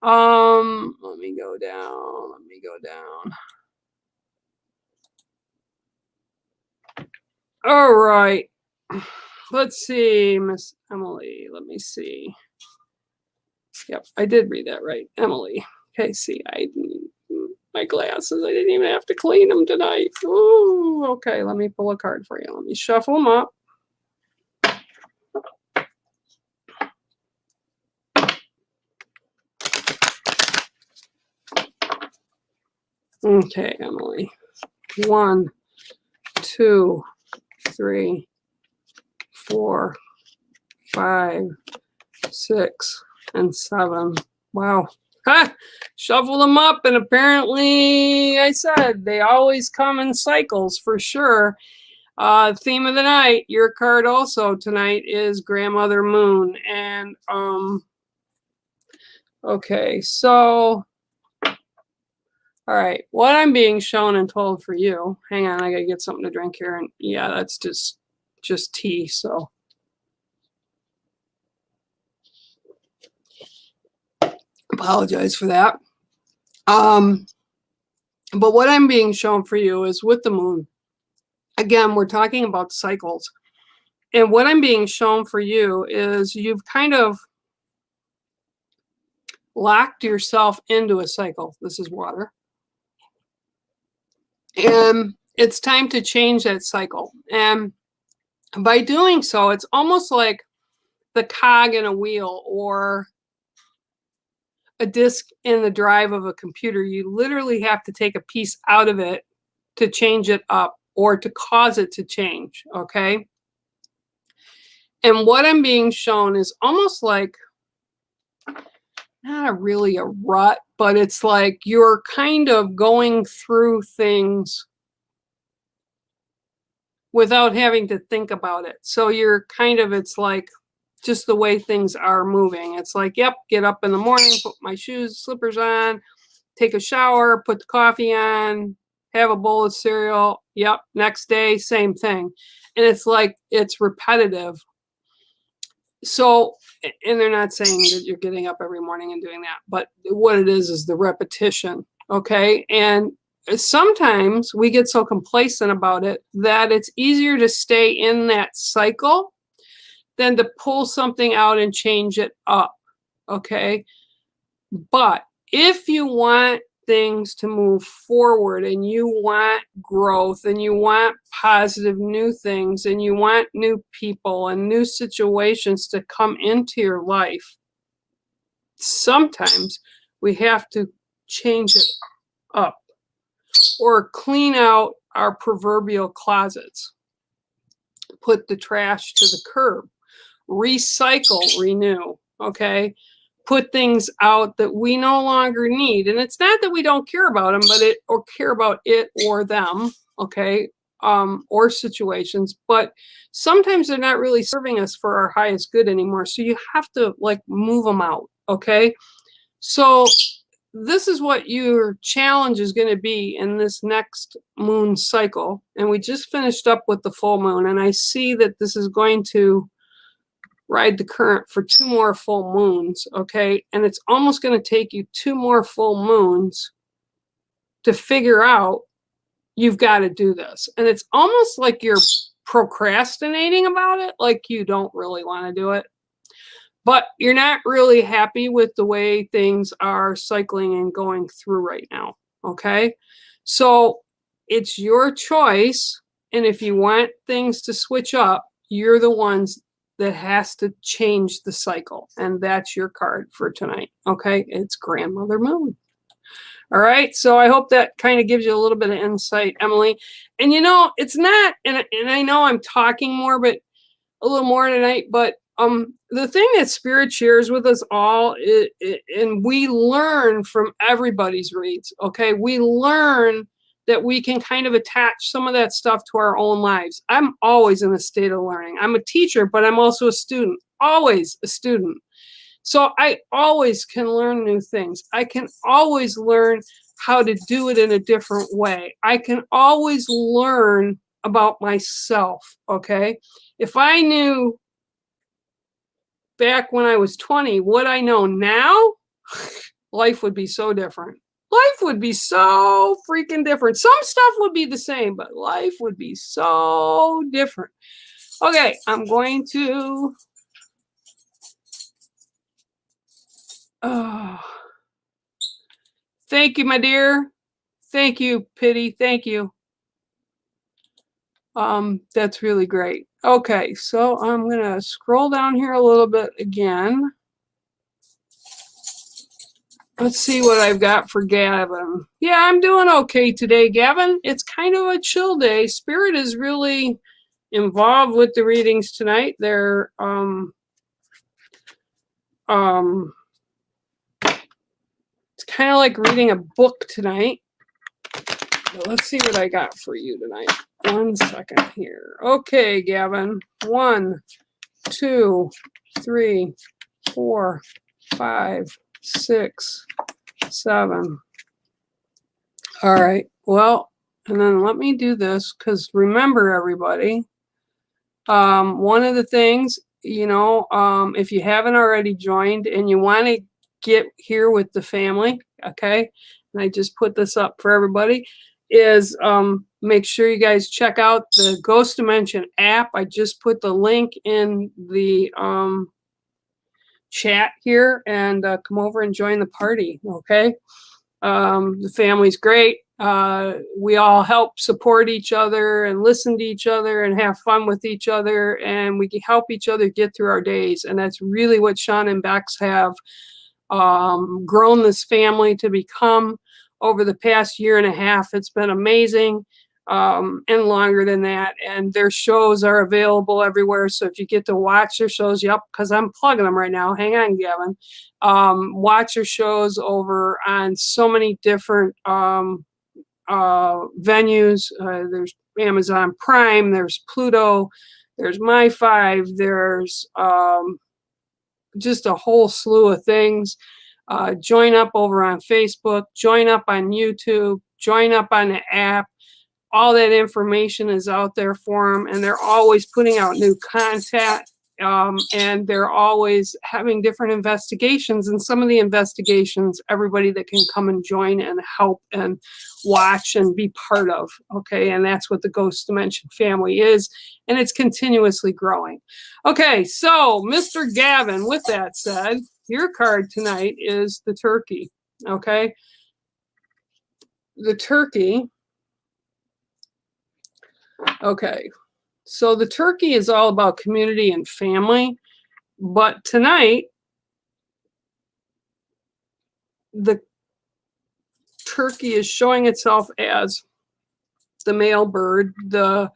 S3: Let me go down. All right. Let's see, Miss Emily. Let me see. Yep, I did read that right. Emily. Okay, see, my glasses, I didn't even have to clean them tonight. Ooh, okay, let me pull a card for you. Let me shuffle them up. Okay, Emily. 1, 2, 3, 4, 5, 6, and 7. Wow. Ha! Shuffle them up, and apparently, I said, they always come in cycles for sure. Theme of the night, your card also tonight is Grandmother Moon. And, okay, so, all right, what I'm being shown and told for you, hang on, I gotta get something to drink here. And yeah, that's just tea, so. Apologize for that. But what I'm being shown for you is with the moon. Again, we're talking about cycles. And what I'm being shown for you is you've kind of locked yourself into a cycle. This is water. And it's time to change that cycle. And by doing so, it's almost like the cog in a wheel or a disk in the drive of a computer. You literally have to take a piece out of it to change it up or to cause it to change, okay? And what I'm being shown is almost like, not really a rut, but it's like you're kind of going through things without having to think about it. So you're kind of, it's like just the way things are moving. It's like, yep, get up in the morning, put my shoes, slippers on, take a shower, put the coffee on, have a bowl of cereal. Yep, next day, same thing. And it's like, it's repetitive. So, and they're not saying that you're getting up every morning and doing that, but what it is the repetition. Okay. And sometimes we get so complacent about it that it's easier to stay in that cycle than to pull something out and change it up. Okay. But if you want things to move forward and you want growth and you want positive new things and you want new people and new situations to come into your life, sometimes we have to change it up or clean out our proverbial closets, put the trash to the curb, recycle, renew, okay? Put things out that we no longer need. And it's not that we don't care about them, but or care about it or them, okay? Or situations, but sometimes they're not really serving us for our highest good anymore. So you have to like move them out, okay? So this is what your challenge is going to be in this next moon cycle. And we just finished up with the full moon, and I see that this is going to ride the current for 2 more full moons, okay? And it's almost going to take you 2 more full moons to figure out you've got to do this. And it's almost like you're procrastinating about it, like you don't really want to do it. But you're not really happy with the way things are cycling and going through right now, okay? So it's your choice. And if you want things to switch up, you're the ones that has to change the cycle. And that's your card for tonight, okay? It's Grandmother Moon. All right, so I hope that kind of gives you a little bit of insight, Emily. And it's not, and I know I'm talking more, but a little more tonight, but the thing that Spirit shares with us all and we learn from everybody's reads, okay? We learn that we can kind of attach some of that stuff to our own lives. I'm always in a state of learning. I'm a teacher, but I'm also a student, always a student. So I always can learn new things. I can always learn how to do it in a different way. I can always learn about myself, okay? If I knew back when I was 20 what I know now, life would be so different. Life would be so freaking different. Some stuff would be the same, but life would be so different. Okay, I'm going to... thank you, my dear. Thank you, Pity. Thank you. That's really great. Okay, so I'm gonna scroll down here a little bit again. Let's see what I've got for Gavin. Yeah, I'm doing okay today, Gavin. It's kind of a chill day. Spirit is really involved with the readings tonight. They're it's kind of like reading a book tonight. But let's see what I got for you tonight. 1 second here. Okay, Gavin. 1, 2, 3, 4, 5, 6, 7. All right. Well, and then let me do this, because remember, everybody, one of the things, if you haven't already joined and you want to get here with the family, okay, and I just put this up for everybody, is make sure you guys check out the Ghost Dimension app. I just put the link in the chat here, and come over and join the party, okay? The family's great. We all help support each other and listen to each other and have fun with each other, and we can help each other get through our days. And that's really what Sean and Bex have grown this family to become over the past 1.5 years. It's been amazing, and longer than that. And their shows are available everywhere. So if you get to watch their shows, yep, because I'm plugging them right now. Hang on, Gavin. Watch their shows over on so many different venues. There's Amazon Prime, there's Pluto, there's My5, there's just a whole slew of things. Join up over on Facebook, join up on YouTube, join up on the app. All that information is out there for them, and they're always putting out new content. and they're always having different investigations, and some of the investigations, everybody that can come and join and help and watch and be part of. Okay, and that's what the Ghost Dimension family is, and it's continuously growing. Okay, so Mr. Gavin, with that said, your card tonight is the turkey. Okay, the turkey. Okay, so the turkey is all about community and family, but tonight the turkey is showing itself as the male bird, and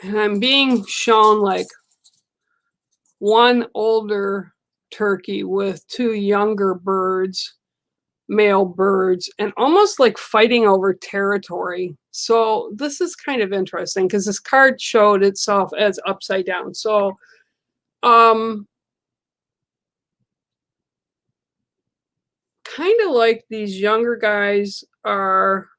S3: I'm being shown like one older turkey with two younger birds, male birds, and almost like fighting over territory. So this is kind of interesting because this card showed itself as upside down. So kind of like these younger guys are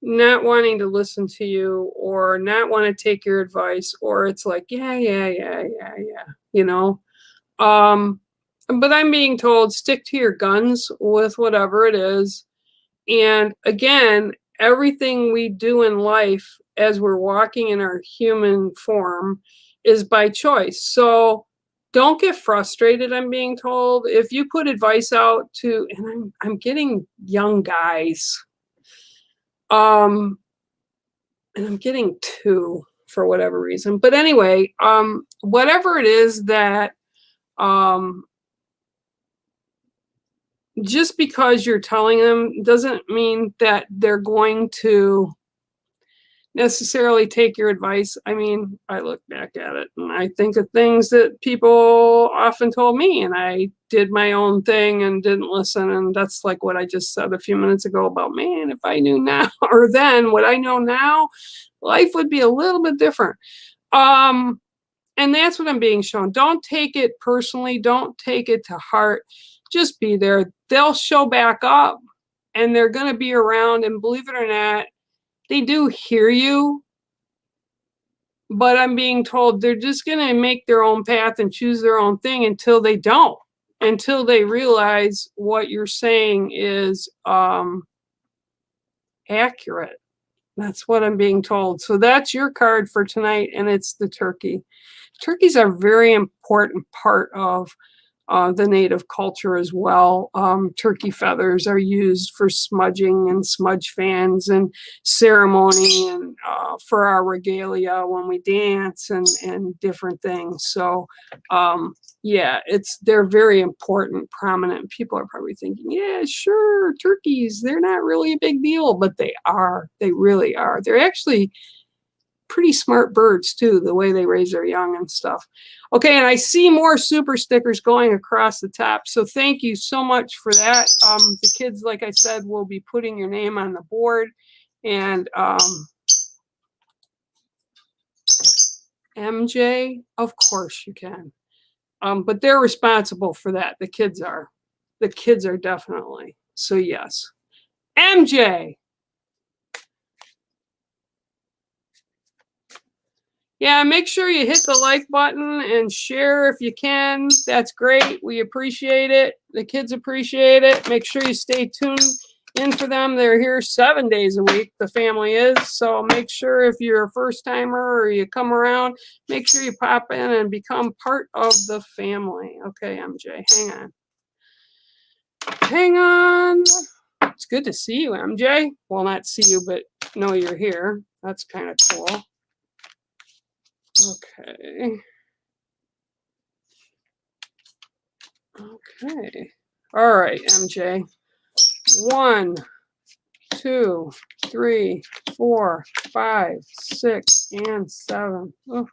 S3: not wanting to listen to you or not want to take your advice, or it's like, yeah, you know. But I'm being told stick to your guns with whatever it is. And again, everything we do in life as we're walking in our human form is by choice. So don't get frustrated, I'm being told. If you put advice out to, and I'm getting young guys, and I'm getting two for whatever reason. But anyway, whatever it is that just because you're telling them doesn't mean that they're going to necessarily take your advice. I mean, I look back at it and I think of things that people often told me, and I did my own thing and didn't listen. And that's like what I just said a few minutes ago about, man, if I knew now or then what I know now, life would be a little bit different. And that's what I'm being shown. Don't take it personally. Don't take it to heart. Just be there. They'll show back up and they're going to be around. And believe it or not, they do hear you. But I'm being told they're just going to make their own path and choose their own thing until they don't, until they realize what you're saying is accurate. That's what I'm being told. So that's your card for tonight, and it's the turkey. Turkeys are a very important part of the native culture as well. Turkey feathers are used for smudging and smudge fans and ceremony, and for our regalia when we dance and different things. So yeah, they're very important, prominent. People are probably thinking, yeah, sure, turkeys, they're not really a big deal, but they are. They really are. They're actually pretty smart birds too, the way they raise their young and stuff. Okay, and I see more super stickers going across the top, so thank you so much for that. The kids, like I said, will be putting your name on the board, and MJ, of course you can, but they're responsible for that. The kids are definitely. So yes, MJ. Yeah, make sure you hit the like button and share if you can. That's great. We appreciate it. The kids appreciate it. Make sure you stay tuned in for them. They're here 7 days a week, the family is. So make sure if you're a first timer or you come around, make sure you pop in and become part of the family. Okay, MJ, hang on. Hang on. It's good to see you, MJ. Well, not see you, but know you're here. That's kind of cool. Okay. Okay. All right, MJ. 1, 2, 3, 4, 5, 6, and 7. Oh.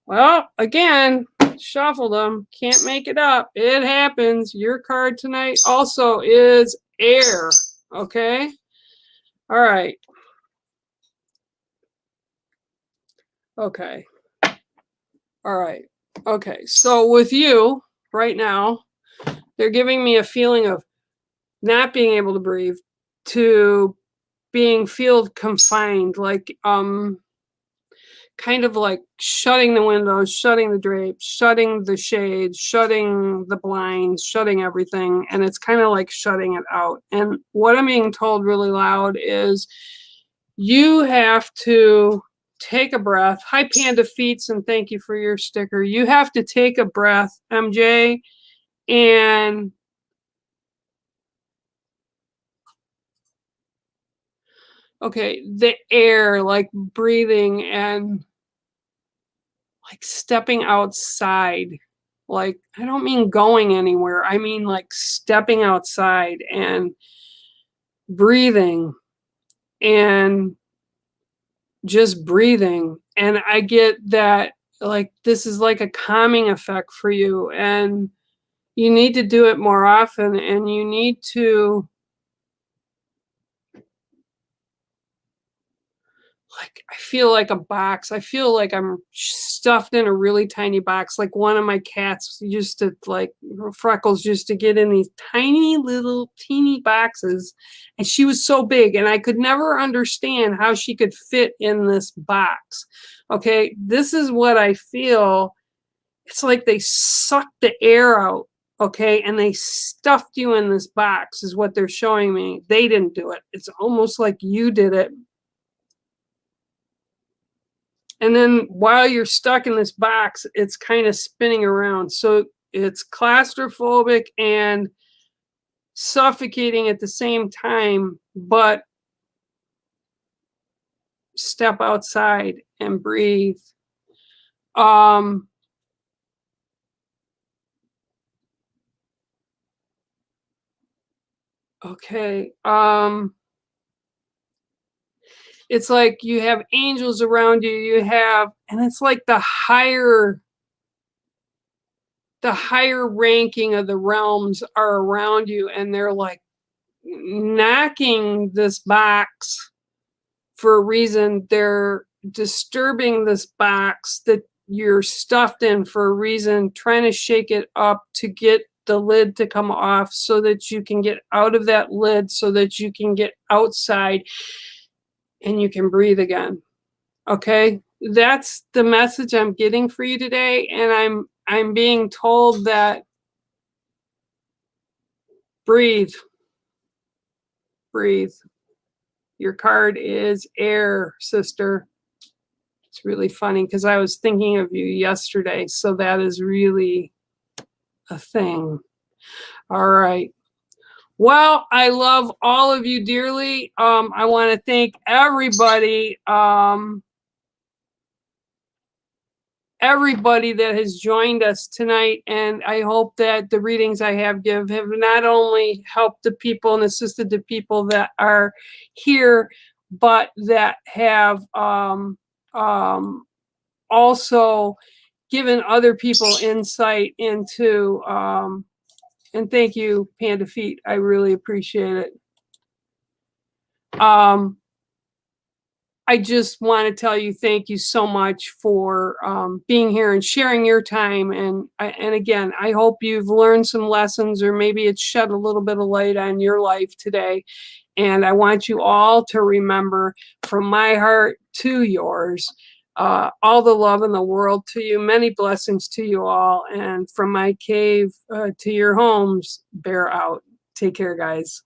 S3: Well, again, shuffled them. Can't make it up. It happens. Your card tonight also is air. Okay. All right. Okay. All right. Okay. So with you right now, they're giving me a feeling of not being able to breathe, to being field confined, like kind of like shutting the windows, shutting the drapes, shutting the shades, shutting the blinds, shutting everything. And it's kind of like shutting it out. And what I'm being told really loud is you have to take a breath. Hi, Panda Feets, and thank you for your sticker. You have to take a breath, MJ, and okay, the air, like breathing and like stepping outside. Like, I don't mean going anywhere. I mean like stepping outside and breathing and just breathing. And I get that like this is like a calming effect for you, and you need to do it more often, and you need to, like, I feel like a box. I feel like I'm stuffed in a really tiny box. Like one of my cats used to, like, Freckles used to get in these tiny little teeny boxes, and she was so big, and I could never understand how she could fit in this box. Okay, this is what I feel. It's like they sucked the air out, okay, and they stuffed you in this box is what they're showing me. They didn't do it. It's almost like you did it. And then while you're stuck in this box, it's kind of spinning around. So it's claustrophobic and suffocating at the same time, but step outside and breathe. Okay. It's like you have angels around you, and it's like the higher ranking of the realms are around you, and they're like knocking this box for a reason. They're disturbing this box that you're stuffed in for a reason, trying to shake it up to get the lid to come off so that you can get out of that lid, so that you can get outside and you can breathe again. Okay, that's the message I'm getting for you today, and I'm being told that breathe. Your card is air, sister. It's really funny because I was thinking of you yesterday, so that is really a thing. All right. Well, I love all of you dearly. I want to thank everybody. Everybody that has joined us tonight, and I hope that the readings I have have not only helped the people and assisted the people that are here, but that have also given other people insight into, and thank you, Panda Feet. I really appreciate it. I just want to tell you thank you so much for being here and sharing your time. And again, I hope you've learned some lessons, or maybe it's shed a little bit of light on your life today. And I want you all to remember, from my heart to yours, all the love in the world to you. Many blessings to you all. And from my cave to your homes, bear out. Take care, guys.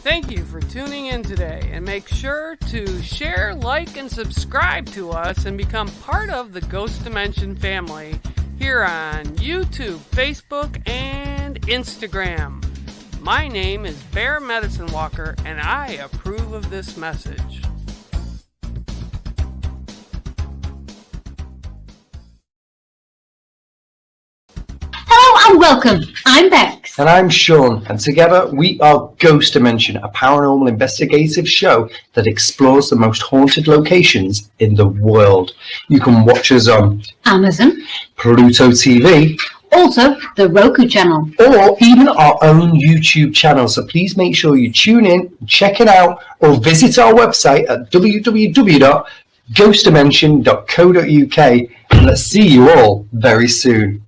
S3: Thank you for tuning in today, and make sure to share, like, and subscribe to us and become part of the Ghost Dimension family here on YouTube, Facebook, and Instagram. My name is Bear Medicine Walker, and I approve of this message.
S1: Hello and welcome. I'm Bex.
S2: And I'm Sean, and together we are Ghost Dimension, a paranormal investigative show that explores the most haunted locations in the world. You can watch us on
S1: Amazon,
S2: Pluto TV,
S1: also the Roku channel,
S2: or even our own YouTube channel. So please make sure you tune in, check it out, or visit our website at www.ghostdimension.co.uk. And let's see you all very soon.